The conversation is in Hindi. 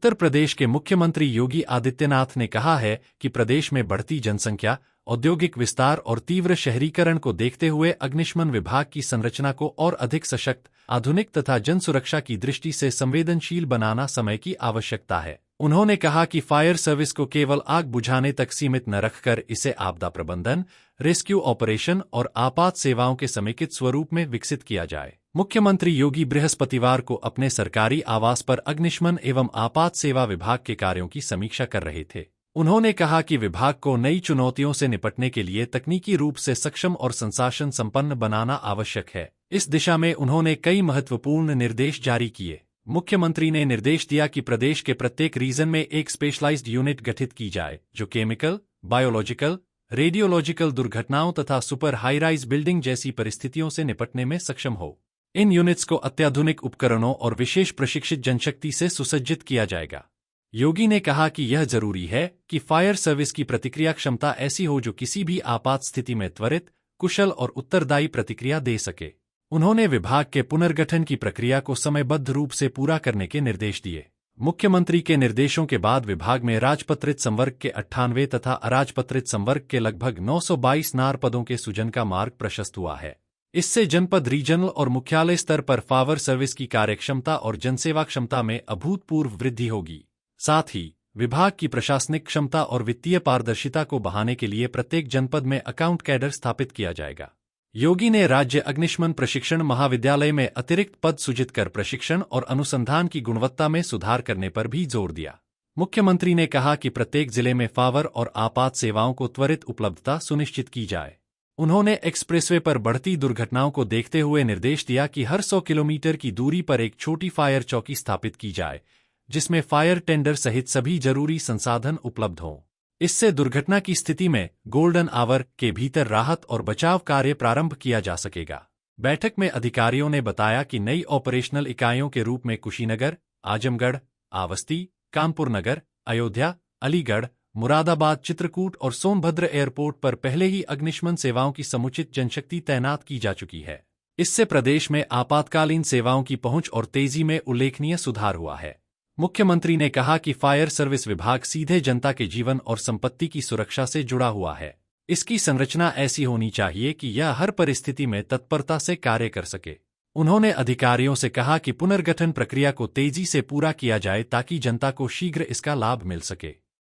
उत्तर प्रदेश के मुख्यमंत्री योगी आदित्यनाथ ने कहा है कि प्रदेश में बढ़ती जनसंख्या, औद्योगिक विस्तार और तीव्र शहरीकरण को देखते हुए अग्निशमन विभाग की संरचना को और अधिक सशक्त, आधुनिक तथा जन सुरक्षा की दृष्टि से संवेदनशील बनाना समय की आवश्यकता है। उन्होंने कहा कि फायर सर्विस को केवल आग बुझाने तक सीमित न रखकर इसे आपदा प्रबंधन, रेस्क्यू ऑपरेशन और आपात सेवाओं के समेकित स्वरूप में विकसित किया जाए। मुख्यमंत्री योगी बृहस्पतिवार को अपने सरकारी आवास पर अग्निशमन एवं आपात सेवा विभाग के कार्यों की समीक्षा कर रहे थे। उन्होंने कहा कि विभाग को नई चुनौतियों से निपटने के लिए तकनीकी रूप से सक्षम और संसाधन संपन्न बनाना आवश्यक है। इस दिशा में उन्होंने कई महत्वपूर्ण निर्देश जारी किए। मुख्यमंत्री ने निर्देश दिया कि प्रदेश के प्रत्येक रीजन में एक स्पेशलाइज्ड यूनिट गठित की जाए, जो केमिकल, बायोलॉजिकल, रेडियोलॉजिकल दुर्घटनाओं तथा सुपर हाई राइज बिल्डिंग जैसी परिस्थितियों से निपटने में सक्षम हो। इन यूनिट्स को अत्याधुनिक उपकरणों और विशेष प्रशिक्षित जनशक्ति से सुसज्जित किया जाएगा। योगी ने कहा कि यह जरूरी है कि फायर सर्विस की प्रतिक्रिया क्षमता ऐसी हो जो किसी भी आपात स्थिति में त्वरित, कुशल और उत्तरदायी प्रतिक्रिया दे सके। उन्होंने विभाग के पुनर्गठन की प्रक्रिया को समयबद्ध रूप से पूरा करने के निर्देश दिए। मुख्यमंत्री के निर्देशों के बाद विभाग में राजपत्रित संवर्ग के 98 तथा अराजपत्रित संवर्ग के लगभग 922 नार पदों के सृजन का मार्ग प्रशस्त हुआ है। इससे जनपद, रीजनल और मुख्यालय स्तर पर फायर सर्विस की कार्यक्षमता और जनसेवा क्षमता में अभूतपूर्व वृद्धि होगी। साथ ही विभाग की प्रशासनिक क्षमता और वित्तीय पारदर्शिता को बढ़ाने के लिए प्रत्येक जनपद में अकाउंट कैडर स्थापित किया जाएगा। योगी ने राज्य अग्निशमन प्रशिक्षण महाविद्यालय में अतिरिक्त पद सृजित कर प्रशिक्षण और अनुसंधान की गुणवत्ता में सुधार करने पर भी जोर दिया। मुख्यमंत्री ने कहा कि प्रत्येक जिले में फायर और आपात सेवाओं को त्वरित उपलब्धता सुनिश्चित की जाए। उन्होंने एक्सप्रेसवे पर बढ़ती दुर्घटनाओं को देखते हुए निर्देश दिया कि हर 100 किलोमीटर की दूरी पर एक छोटी फायर चौकी स्थापित की जाए, जिसमें फायर टेंडर सहित सभी जरूरी संसाधन उपलब्ध हों। इससे दुर्घटना की स्थिति में गोल्डन आवर के भीतर राहत और बचाव कार्य प्रारंभ किया जा सकेगा। बैठक में अधिकारियों ने बताया कि नई ऑपरेशनल इकाइयों के रूप में कुशीनगर, आजमगढ़, आवस्ती, कानपुर नगर, अयोध्या, अलीगढ़, मुरादाबाद, चित्रकूट और सोनभद्र एयरपोर्ट पर पहले ही अग्निशमन सेवाओं की समुचित जनशक्ति तैनात की जा चुकी है। इससे प्रदेश में आपातकालीन सेवाओं की पहुंच और तेजी में उल्लेखनीय सुधार हुआ है। मुख्यमंत्री ने कहा कि फायर सर्विस विभाग सीधे जनता के जीवन और संपत्ति की सुरक्षा से जुड़ा हुआ है। इसकी संरचना ऐसी होनी चाहिए कि यह हर परिस्थिति में तत्परता से कार्य कर सके। उन्होंने अधिकारियों से कहा कि पुनर्गठन प्रक्रिया को तेजी से पूरा किया जाए ताकि जनता को शीघ्र इसका लाभ मिल सके।